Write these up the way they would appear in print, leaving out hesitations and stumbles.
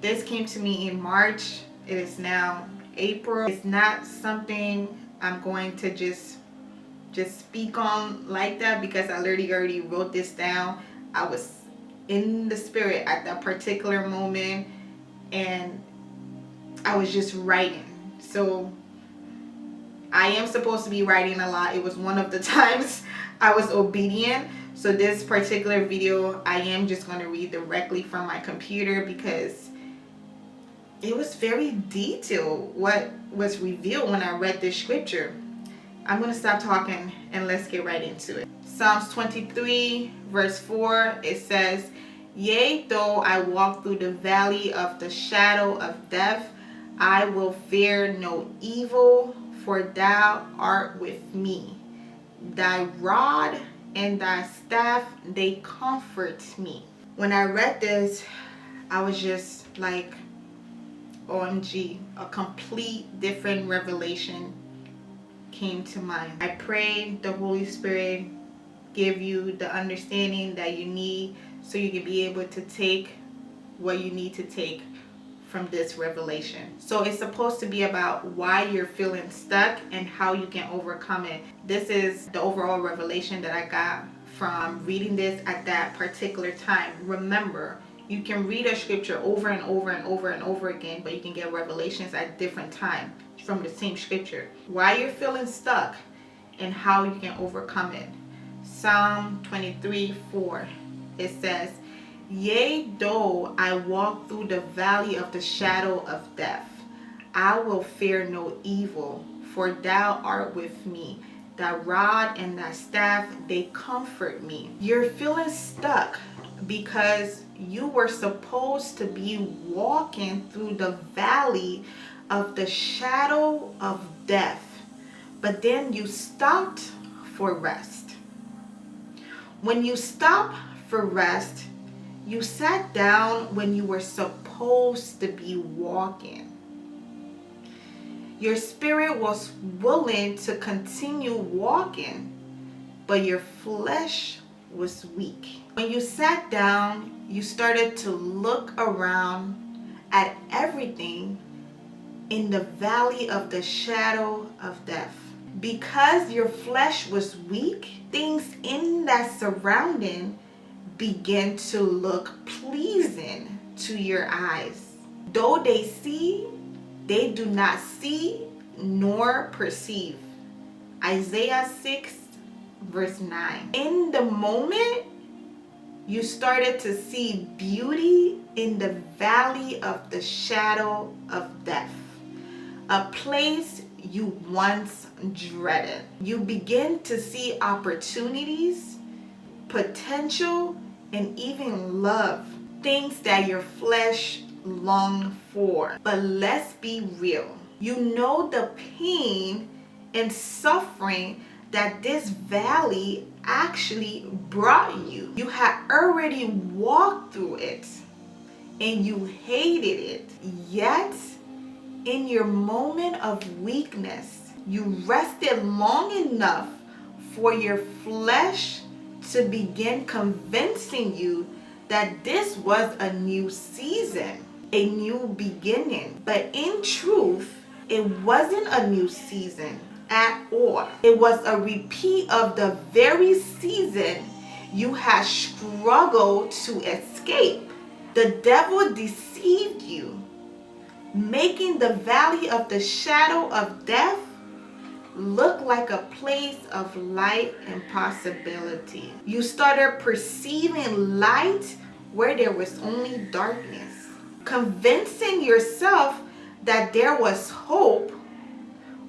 This came to me in March. It is now April. It's not something I'm going to just speak on like that, because I literally already wrote this down. I was in the spirit at that particular moment, and I was just writing. So I am supposed to be writing a lot. It was one of the times I was obedient. So this particular video, I am just going to read directly from my computer, because it was very detailed what was revealed when I read this scripture. I'm going to stop talking and let's get right into it. Psalms 23 verse 4, it says, "Yea, though I walk through the valley of the shadow of death, I will fear no evil, for thou art with me. Thy rod and thy staff, they comfort me." When I read this, I was just like, OMG, a complete different revelation came to mind. I pray the Holy Spirit give you the understanding that you need, so you can be able to take what you need to take from this revelation. So it's supposed to be about why you're feeling stuck and how you can overcome it. This is the overall revelation that I got from reading this at that particular time. Remember, you can read a scripture over and over and over and over again, but you can get revelations at different times from the same scripture. Why you're feeling stuck and how you can overcome it. Psalm 23:4, it says, "Yea, though I walk through the valley of the shadow of death, I will fear no evil, for thou art with me. Thy rod and thy staff, they comfort me." You're feeling stuck because you were supposed to be walking through the valley of the shadow of death, but then you stopped for rest. When you stop for rest, you sat down when you were supposed to be walking. Your spirit was willing to continue walking, but your flesh was weak. When you sat down, you started to look around at everything in the valley of the shadow of death. Because your flesh was weak, things in that surrounding began to look pleasing to your eyes. Though they see, they do not see nor perceive. Isaiah 6 verse 9. In the moment, you started to see beauty in the valley of the shadow of death, a place you once dreaded. You begin to see opportunities, potential, and even love, things that your flesh longed for. But let's be real. You know the pain and suffering that this valley actually brought you. You had already walked through it and you hated it. Yet, in your moment of weakness, you rested long enough for your flesh to begin convincing you that this was a new season, a new beginning. But in truth, it wasn't a new season at all. It was a repeat of the very season you had struggled to escape. The devil deceived you, making the valley of the shadow of death look like a place of light and possibility. You started perceiving light where there was only darkness, convincing yourself that there was hope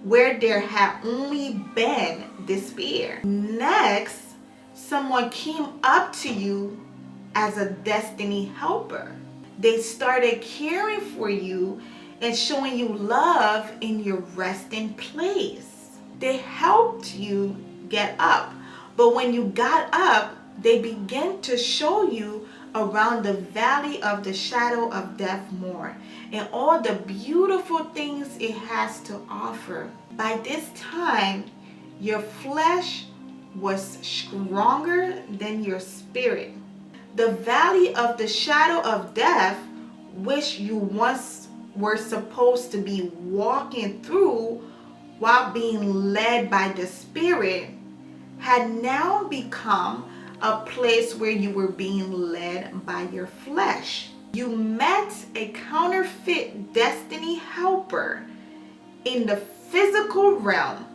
where there had only been despair. Next, someone came up to you as a destiny helper. They started caring for you and showing you love in your resting place. They helped you get up, but when you got up, they began to show you around the valley of the shadow of death more, and all the beautiful things it has to offer. By this time, your flesh was stronger than your spirit. The valley of the shadow of death which you once were supposed to be walking through while being led by the Spirit, had now become a place where you were being led by your flesh. You met a counterfeit destiny helper in the physical realm,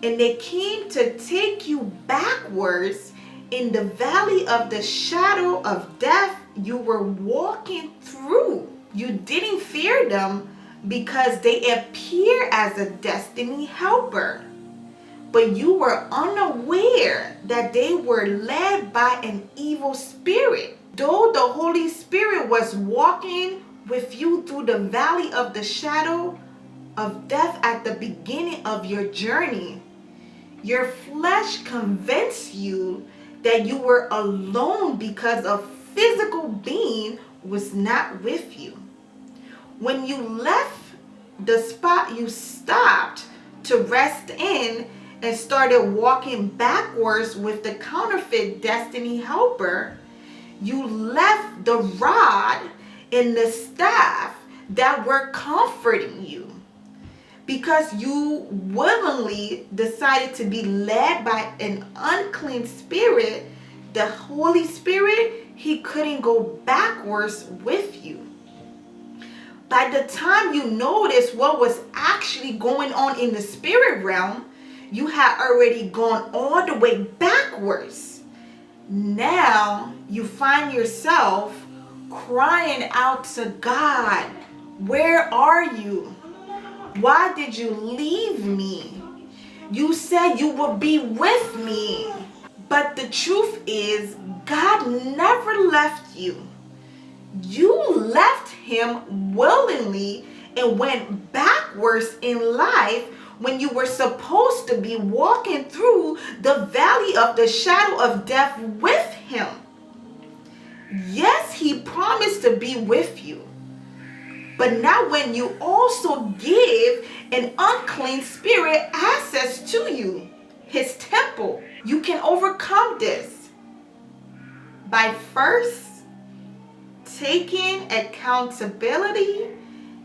and they came to take you backwards in the valley of the shadow of death you were walking through. You didn't fear them because they appear as a destiny helper, but you were unaware that they were led by an evil spirit. Though the Holy Spirit was walking with you through the valley of the shadow of death at the beginning of your journey, your flesh convinced you that you were alone because a physical being was not with you. When you left the spot you stopped to rest in and started walking backwards with the counterfeit destiny helper, you left the rod and the staff that were comforting you. Because you willingly decided to be led by an unclean spirit, the Holy Spirit, he couldn't go backwards with you. By the time you noticed what was actually going on in the spirit realm, you had already gone all the way backwards. Now you find yourself crying out to God, "Where are you? Why did you leave me? You said you would be with me." But the truth is, God never left you. You left him willingly and went backwards in life when you were supposed to be walking through the valley of the shadow of death with him. Yes, he promised to be with you. But now when you also give an unclean spirit access to you, his temple, you can overcome this by first taking accountability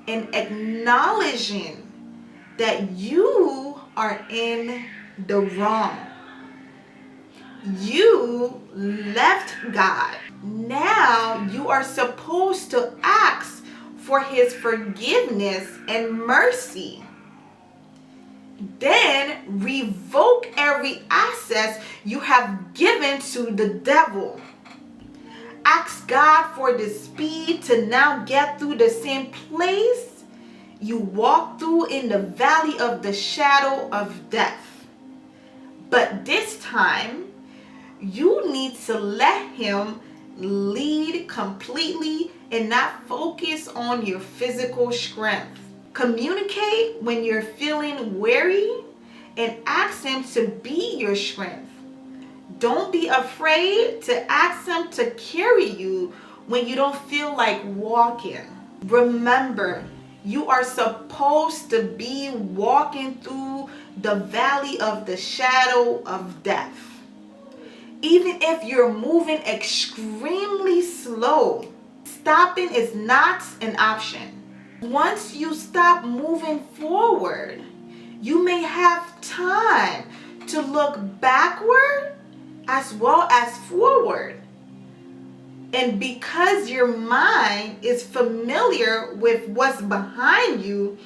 and acknowledging that you are in the wrong. You left God. Now you are supposed to ask for his forgiveness and mercy. Then revoke every access you have given to the devil. Ask God for the speed to now get through the same place you walked through in the valley of the shadow of death. But this time, you need to let him lead completely and not focus on your physical strength. Communicate when you're feeling weary and ask him to be your strength. Don't be afraid to ask him to carry you when you don't feel like walking. Remember, you are supposed to be walking through the valley of the shadow of death. Even if you're moving extremely slow, stopping is not an option. Once you stop moving forward, you may have time to look backward as well as forward. And because your mind is familiar with what's behind you,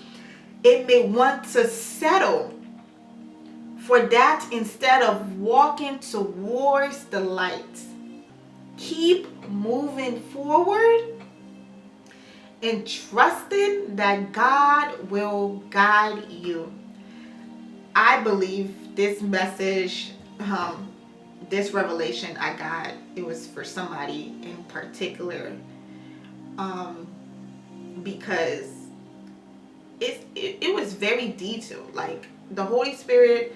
it may want to settle for that instead of walking towards the light. Keep moving forward and trusting that God will guide you. I believe this message, this revelation I got, it was for somebody in particular, because it was very detailed. Like, the Holy Spirit,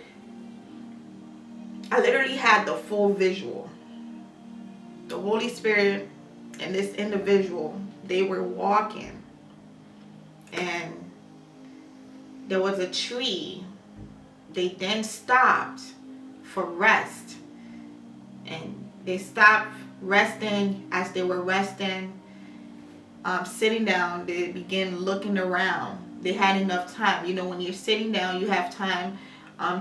I literally had the full visual. The Holy Spirit and this individual, they were walking, and there was a tree. They then stopped for rest, and they stopped resting. As they were resting, sitting down, they began looking around. They had enough time. You know, when you're sitting down, you have time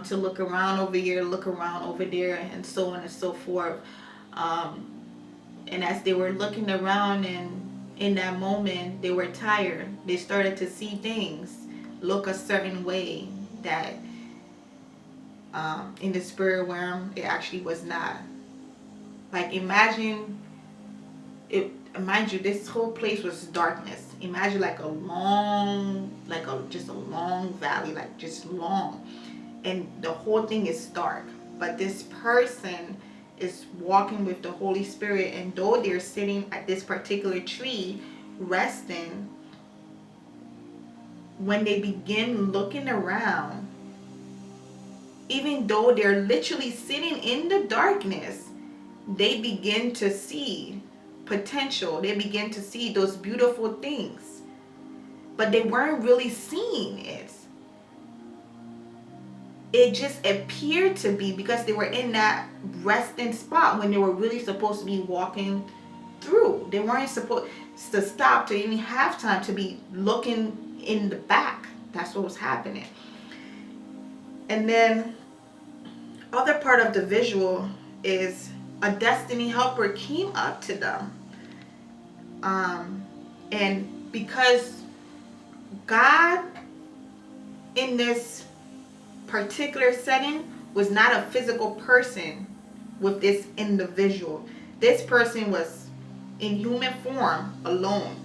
to look around over here, look around over there, and so on and so forth. And as they were looking around, and in that moment, they were tired. They started to see things look a certain way that in the spirit realm, it actually was not. Like, imagine it. Mind you, this whole place was darkness. Imagine like a long, just a long valley, like just long, and the whole thing is dark. But this person is walking with the Holy Spirit, and though they're sitting at this particular tree resting, when they begin looking around, even though they're literally sitting in the darkness, they begin to see potential. They begin to see those beautiful things, but they weren't really seeing it. It just appeared to be, because they were in that resting spot when they were really supposed to be walking through. They weren't supposed to stop, to even have time to be looking in the back. That's what was happening. And then other part of the visual is a destiny helper came up to them. And because God in this particular setting was not a physical person with this individual. This person was in human form alone.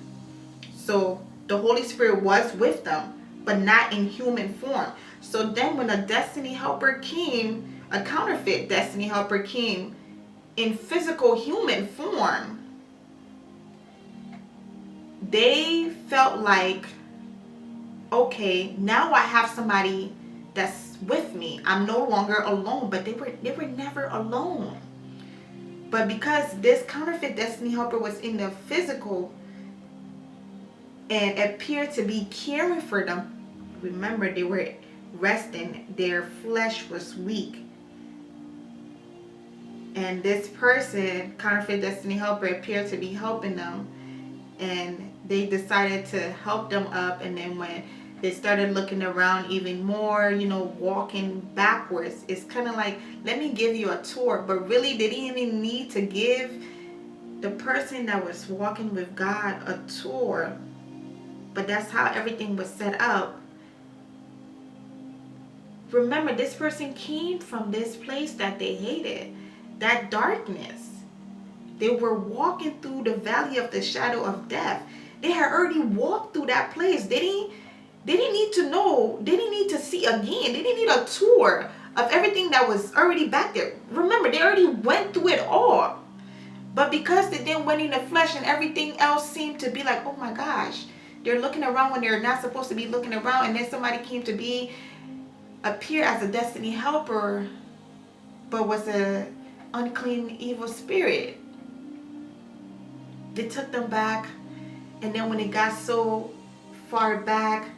So the Holy Spirit was with them, but not in human form. So then when a destiny helper came, a counterfeit destiny helper came in physical human form, they felt like, okay, now I have somebody that's with me. I'm no longer alone. But they were never alone. But because this counterfeit destiny helper was in the physical and appeared to be caring for them, remember, they were resting. Their flesh was weak. And this person, counterfeit destiny helper, appeared to be helping them. And they decided to help them up. And then when they started looking around even more, walking backwards, it's kind of like, let me give you a tour. But really, they didn't even need to give the person that was walking with God a tour. But that's how everything was set up. Remember, this person came from this place that they hated, that darkness. They were walking through the valley of the shadow of death. They had already walked through that place. They didn't need to know. They didn't need to see again. They didn't need a tour of everything that was already back there. Remember, they already went through it all. But because they then went in the flesh and everything else seemed to be like, oh my gosh, they're looking around when they're not supposed to be looking around. And then somebody came to appear as a destiny helper, but was an unclean, evil spirit. They took them back. And then when it got so far back,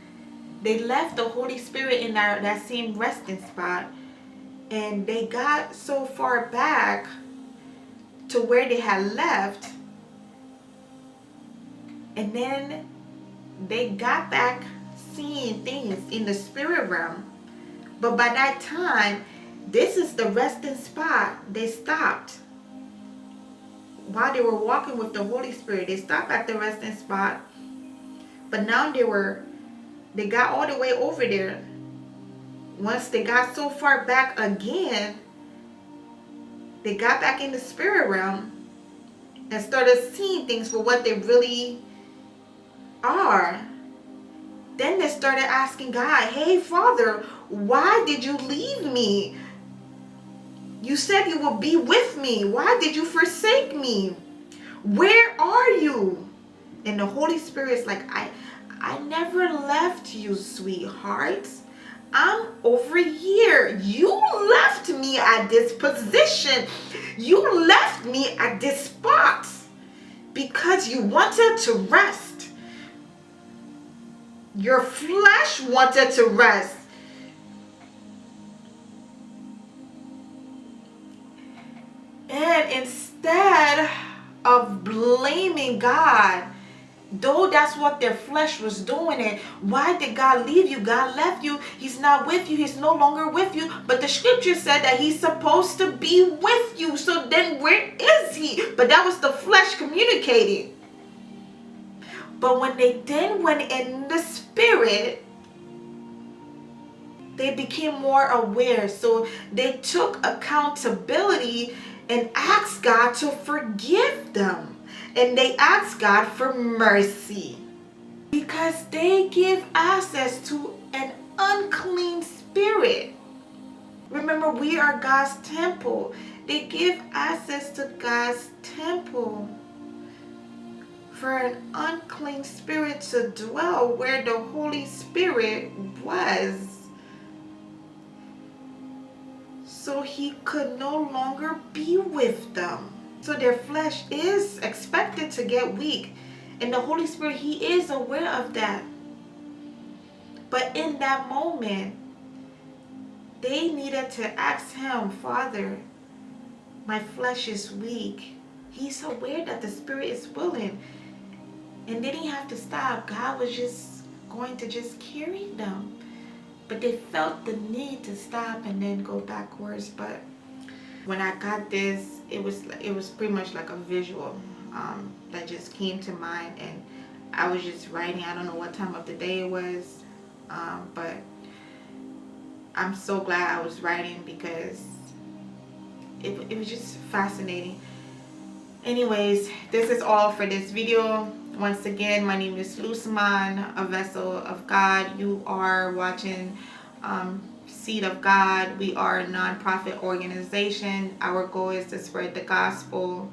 they left the Holy Spirit in that same resting spot. And they got so far back to where they had left. And then they got back seeing things in the spirit realm. But by that time, this is the resting spot. They stopped. While they were walking with the Holy Spirit, they stopped at the resting spot. But now they got all the way over there. Once they got so far back again, they got back in the spirit realm and started seeing things for what they really are. Then they started asking God, hey, Father, why did you leave me? You said you will be with me. Why did you forsake me? Where are you? And the Holy Spirit is like, I never left you, sweetheart. I'm over here. You left me at this position. You left me at this spot because you wanted to rest. Your flesh wanted to rest. And instead of blaming God, Though that's what their flesh was doing. And why did God leave you? God left you. He's not with you. He's no longer with you. But the scripture said that he's supposed to be with you. So then where is he? But that was the flesh communicating. But when they then went in the spirit, they became more aware. So they took accountability and asked God to forgive them. And they asked God for mercy. Because they give access to an unclean spirit. Remember, we are God's temple. They give access to God's temple for an unclean spirit to dwell where the Holy Spirit was. So he could no longer be with them. So their flesh is expected to get weak. And the Holy Spirit, he is aware of that. But in that moment, they needed to ask him, Father, my flesh is weak. He's aware that the spirit is willing. And they didn't have to stop. God was just going to just carry them. But they felt the need to stop and then go backwards. But when I got this, it was pretty much like a visual that just came to mind. And I was just writing. I don't know what time of the day it was. But I'm so glad I was writing because it was just fascinating. Anyways, this is all for this video. Once again, my name is Luceman, a vessel of God. You are watching Seed of God. We are a non-profit organization. Our goal is to spread the gospel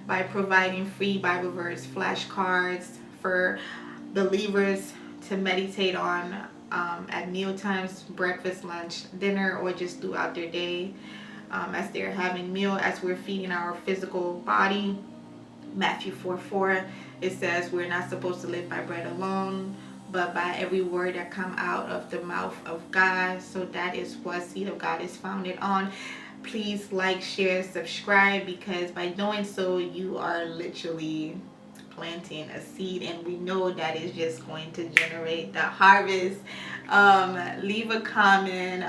by providing free Bible verse flashcards for believers to meditate on at meal times, breakfast, lunch, dinner, or just throughout their day as they're having meal, as we're feeding our physical body. Matthew 4:4, it says we're not supposed to live by bread alone, but by every word that come out of the mouth of God. So that is what Seed of God is founded on. Please like, share, subscribe, because by doing so, you are literally planting a seed, and we know that is just going to generate the harvest. Leave a comment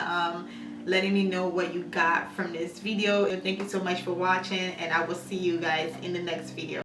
letting me know what you got from this video. And thank you so much for watching, and I will see you guys in the next video.